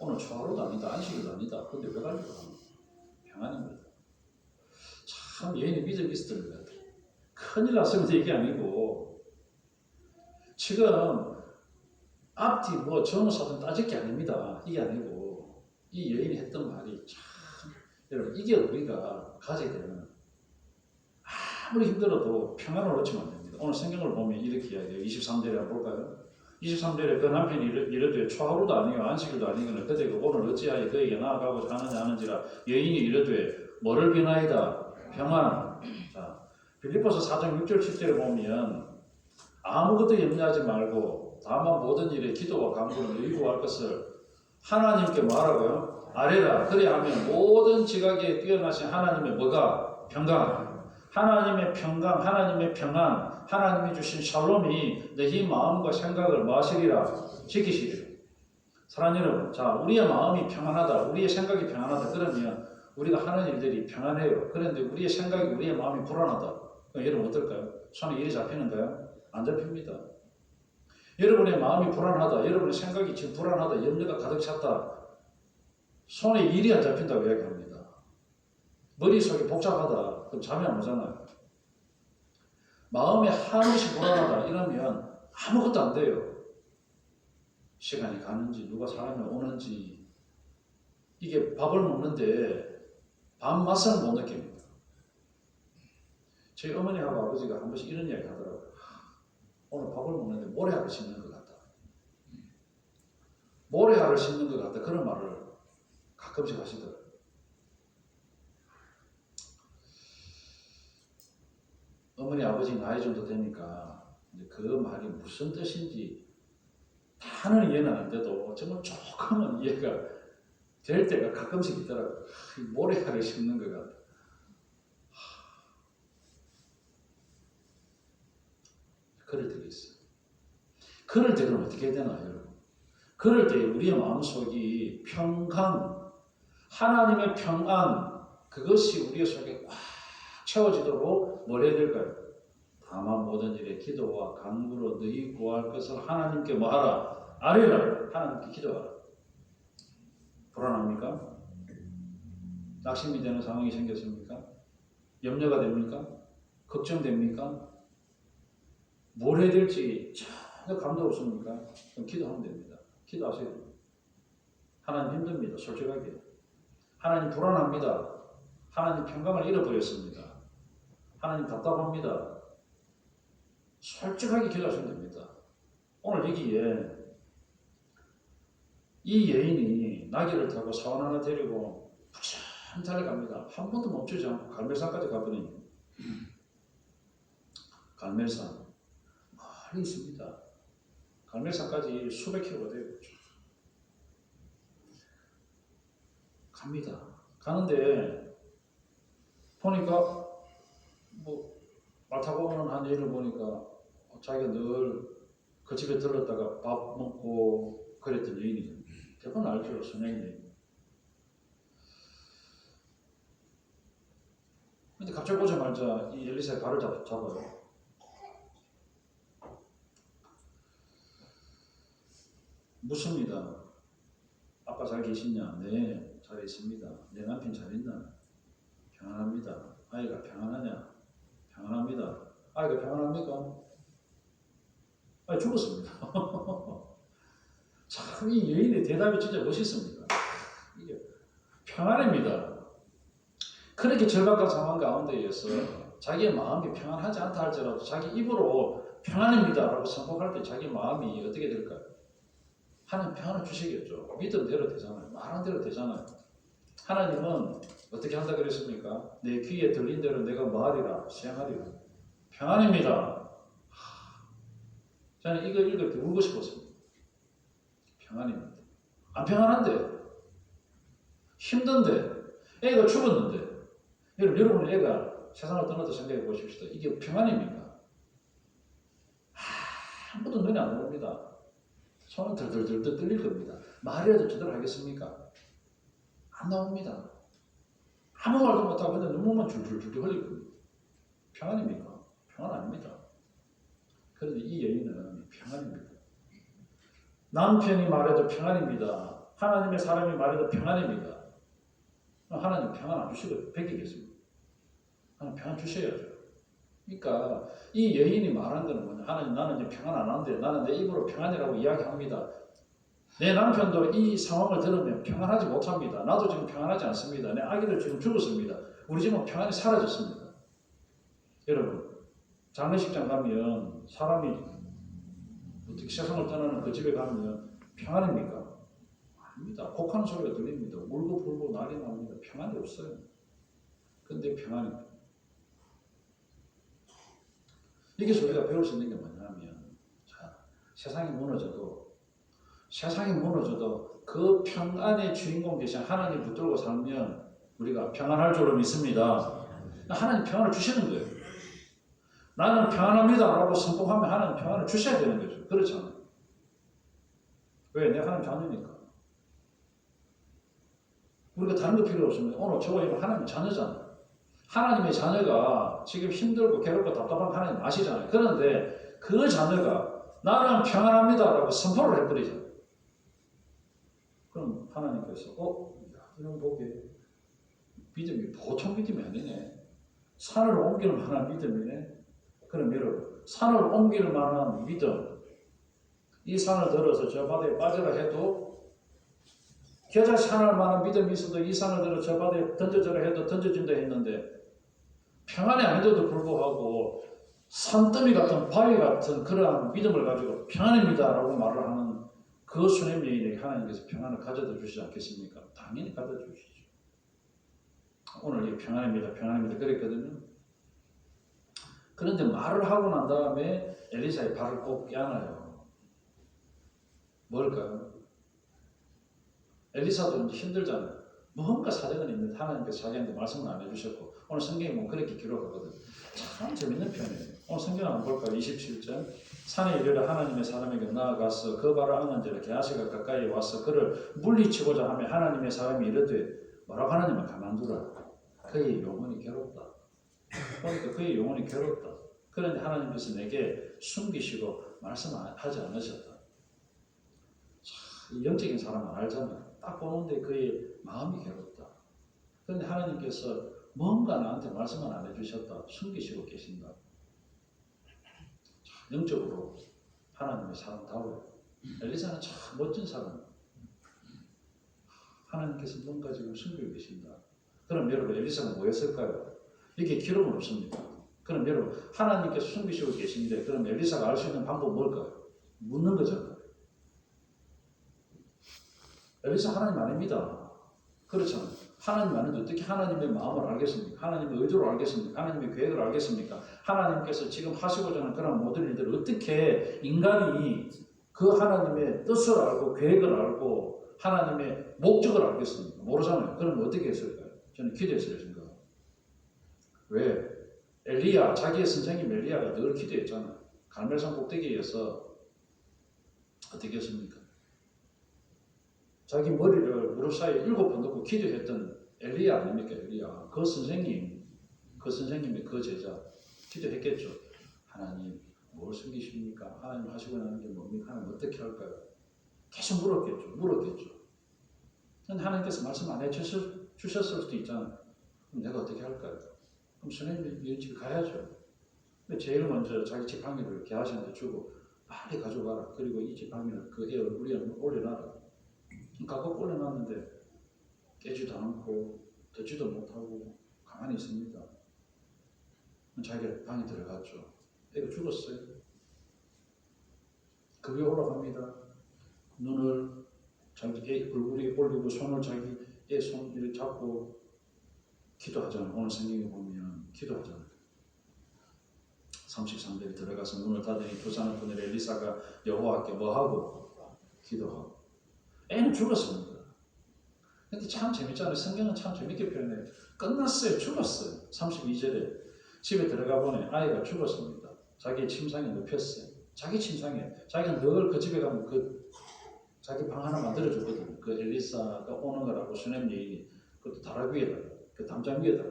오늘 초하루도 아니다. 안식일도 아니다. 근데 왜 가려고 하는 평안입니다. 참 여인의 믿음이 있었던 것 같아요. 큰일 났으면 이게 아니고 지금 앞뒤 뭐 정사든 따질 게 아닙니다. 이게 아니고 이 여인이 했던 말이 참 여러분 이게 우리가 가져야 되는 아무리 힘들어도 평안을 놓치면 안 됩니다. 오늘 성경을 보면 이렇게 이야기해요. 23절에 한번 볼까요? 23절에 그 남편이 이르되 초하루도 아니요 안식일도 아니거늘 그대 오늘 어찌하여 그에게 나아가고자 하느냐 하는지라 여인이 이르되 뭐를 비나이다 평안. 자, 빌립보서 4장 6절 7절에 보면 아무것도 염려하지 말고 다만 모든 일에 기도와 간구로 너희 구할 것을 하나님께 말하고요 아뢰라. 그리하면 모든 지각에 뛰어나신 하나님의 뭐가 평강, 하나님의 평강, 하나님의 평안, 하나님이 주신 샬롬이 너희 마음과 생각을 마시리라 지키시리라. 사랑하는 여러분, 자 우리의 마음이 평안하다, 우리의 생각이 평안하다 그러면 우리가 하는 일들이 평안해요. 그런데 우리의 생각이, 우리의 마음이 불안하다. 그럼 여러분 어떨까요? 손에 일이 잡히는가요? 안 잡힙니다. 여러분의 마음이 불안하다, 여러분의 생각이 지금 불안하다, 염려가 가득 찼다. 손에 일이 안 잡힌다고 이야기합니다. 머릿속이 복잡하다. 그럼 잠이 안 오잖아요. 마음에 한없이 불안하다 이러면 아무것도 안 돼요. 시간이 가는지 누가 사람이 오는지 이게 밥을 먹는데 밥 맛을 못 느낍니다. 저희 어머니하고 아버지가 한 번씩 이런 이야기 하더라고요. 오늘 밥을 먹는데 모래알을 씹는 것 같다. 모래알을 씹는 것 같다. 그런 말을 가끔씩 하시더라고요. 어머니 아버지 나이 정도 되니까 그 말이 무슨 뜻인지 다는 이해는 안 돼도 정말 조금은 이해가 될 때가 가끔씩 있더라고요. 모래알을 씹는 것 같다. 그럴 때가 있어요. 그럴 때는 어떻게 해야 되나요, 여러분? 그럴 때 우리의 마음속이 평강, 하나님의 평안, 그것이 우리의 속에 꽉 채워지도록 뭘 해야 될까요? 다만 모든 일에 기도와 간구로 너희 구할 것을 하나님께 뭐하라? 아뢰라. 하나님께 기도하라. 불안합니까? 낙심이 되는 상황이 생겼습니까? 염려가 됩니까? 걱정됩니까? 뭘 해야 될지 전혀 감도 없습니까? 그럼 기도하면 됩니다. 기도하세요. 하나님 힘듭니다. 솔직하게. 하나님 불안합니다. 하나님 평강을 잃어버렸습니다. 하나님 답답합니다. 솔직하게 기도하시면 됩니다. 오늘 여기에 이 여인이 나귀를 타고 사원 하나 데리고 부천 달려갑니다. 한 번도 멈추지 않고 갈멜산까지 가버리니 갈멜산 멀리 있습니다. 갈멜산까지 수백 킬로가 돼요. 갑니다. 가는데 보니까 뭐 말 타고 오는 한 여인을 보니까 자기가 늘 그 집에 들렀다가 밥 먹고 그랬던 여인이죠. 대부분 알죠. 선양인 여인. 근데 갑자기 오자마자 이 엘리사의 발을 잡아요. 묻습니다. 아빠 잘 계시냐? 네, 잘 있습니다. 내 남편 잘 있나? 평안합니다. 아이가 평안하냐? 평안합니다. 아이가 평안합니까? 아이 죽었습니다. 참 이 여인의 대답이 진짜 멋있습니다. 이게 평안입니다. 그렇게 절박한 상황 가운데에서 자기의 마음이 평안하지 않다 할지라도 자기 입으로 평안입니다 라고 선포할 때 자기 마음이 어떻게 될까요? 하나님 평안을 주시겠죠. 믿은 대로 되잖아요. 말한 대로 되잖아요. 하나님은 어떻게 한다 그랬습니까? 내 귀에 들린 대로 내가 말하리라, 시행하리라. 평안입니다. 저는 이거 읽을 때 울고 싶었습니다. 평안입니다. 안 평안한데, 힘든데, 애가 죽었는데, 여러분 애가 세상을 떠났다 생각해 보십시다. 이게 평안입니까? 아무것도 눈에 안 들어옵니다. 손은 덜덜덜 떨릴 겁니다. 말이라도 제대로 하겠습니까? 안 나옵니다. 아무 말도 못하고 그냥 눈물만 줄줄줄 흘릴 겁니다. 평안입니까? 평안 아닙니다. 그런데 이 여인은 평안입니다. 남편이 말해도 평안입니다. 하나님의 사람이 말해도 평안입니다. 하나님 평안 안 주시고 베끼겠습니다. 하나님 평안 주셔야죠. 그러니까 이 여인이 말한 거는 뭐냐. 하나님 나는 이제 평안 안 하는데 나는 내 입으로 평안이라고 이야기합니다. 내 남편도 이 상황을 들으면 평안하지 못합니다. 나도 지금 평안하지 않습니다. 내 아기들 지금 죽었습니다. 우리 집은 평안이 사라졌습니다. 여러분 장례식장 가면 사람이 어떻게 세상을 떠나는 그 집에 가면 평안입니까? 아닙니다. 곡하는 소리가 들립니다. 울고 불고 난리 납니다. 평안이 없어요. 근데 평안입니다. 여기서 우리가 배울 수 있는 게 뭐냐면 자, 세상이 무너져도 그 평안의 주인공 대신 하나님 붙들고 살면 우리가 평안할 줄로 믿습니다. 하나님 평안을 주시는 거예요. 나는 평안합니다 라고 선포하면 하나님 평안을 주셔야 되는 거죠. 그렇잖아요. 왜? 내가 하나님 자녀니까. 우리가 다른 거 필요 없습니다. 오늘 저와 하나님 자녀잖아요. 하나님의 자녀가 지금 힘들고 괴롭고 답답한 하나님 아시잖아요. 그런데 그 자녀가 나는 평안합니다 라고 선포를 해버리잖아요. 그럼 하나님께서 이런 보게 믿음이 보통 믿음이 아니네. 산을 옮기는 만한 믿음이네. 그럼 여러분 산을 옮길 만한 믿음, 이 산을 들어서 저 바다에 빠져라 해도 겨자 산을 만한 믿음이 있어도 이 산을 들어 저 바다에 던져져라 해도 던져진다 했는데 평안이 아닌데도 불구하고 산더미 같은 바위 같은 그러한 믿음을 가지고 평안입니다 라고 말을 하는 그 수냄 여인에게 하나님께서 평안을 가져다 주시지 않겠습니까? 당연히 가져다 주시죠. 오늘 이 평안입니다 그랬거든요. 그런데 말을 하고 난 다음에 엘리사의 발을 꼭 껴안아요. 뭘까요? 엘리사도 이제 힘들잖아요. 뭔가 사정은 있는데 하나님께서 자기한테 말씀을 안 해주셨고 오늘 성경에 뭐 그렇게 기록하거든요. 참 재밌는 편이에요. 오늘 성경 한번 볼까요? 27절 산에 이르러 하나님의 사람에게 나아가서 그 발을 앙은지라 게하시가 가까이 와서 그를 물리치고자 하며 하나님의 사람이 이르되 뭐라고 하나님을 가만두라. 그의 영혼이 괴롭다. 그러니까 그의 영혼이 괴롭다. 그런데 하나님께서 내게 숨기시고 말씀하지 않으셨다. 이 영적인 사람은 알잖아요. 딱 보는데 그의 마음이 괴롭다. 그런데 하나님께서 뭔가 나한테 말씀을 안 해주셨다. 숨기시고 계신다. 영적으로 하나님의 사람다워요. 엘리사는 참 멋진 사람. 하나님께서 뭔가 지금 숨기고 계신다. 그럼 여러분 엘리사는 뭐였을까요? 이게 기록은 없습니다. 그럼 여러분 하나님께서 숨기시고 계신데 그럼 엘리사가 알 수 있는 방법은 뭘까요? 묻는 거잖아요. 엘리사 하나님 아닙니다. 그렇잖아요. 하나님 아닌데 어떻게 하나님의 마음을 알겠습니까? 하나님의 의도를 알겠습니까? 하나님의 계획을 알겠습니까? 하나님께서 지금 하시고자 하는 그런 모든 일들을 어떻게 인간이 그 하나님의 뜻을 알고 계획을 알고 하나님의 목적을 알겠습니까? 모르잖아요. 그럼 어떻게 했을까요? 저는 기도했어요. 생각. 왜? 엘리야, 자기의 선생님 엘리야가 늘 기도했잖아요. 갈멜산 꼭대기에서 어떻게 했습니까? 자기 머리를 무릎 사이에 7번 넣고 기도했던 엘리야 아닙니까? 엘리야. 그 선생님의 그 제자 기도했겠죠. 하나님 뭘 숨기십니까? 하나님 하시고 나는 게 뭡니까? 하나님 어떻게 할까요? 계속 물었겠죠. 근데 하나님께서 말씀 안 해주셨을 수도 있잖아요. 그럼 내가 어떻게 할까요? 그럼 선생님 집에 가야죠. 제일 먼저 자기 지팡이를 게하시한테 주고 빨리 가져가라. 그리고 이 지팡이를 그 애 얼굴에 올려놔라. 가까이 올려놨는데 깨지도 않고 듣지도 못하고 가만히 있습니다. 자기가 방에 들어갔죠. 애가 죽었어요. 그 위에 올라갑니다. 눈을 자기 애 얼굴에 올리고 손을 자기 애 손을 잡고 기도하잖아요. 오늘 성경에 보면 기도하잖아요. 33절에 들어가서 문을 닫으니 두 사람 분의 엘리사가 여호와께 뭐하고? 기도하고. 애는 죽었습니다. 근데 참 재밌잖아요. 성경은 참 재밌게 표현해요. 끝났어요. 죽었어요. 32절에 집에 들어가 보니 아이가 죽었습니다. 자기의 침상에 눕혔어요. 자기 침상에. 자기가 늘 그 집에 가면 자기 방 하나 만들어주거든요. 그 엘리사가 오는 거라고 수냄 여인이 그것도 다락 위에다가 그 담장 위에다가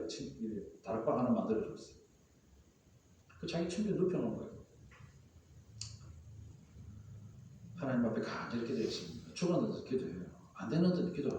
다락방 하나 만들어줬어요. 그 자기 침대에 눕혀놓은 거예요. 하나님 앞에 간절히 기도했습니다. 죽었는데도 기도해요. 안 되는 듯 기도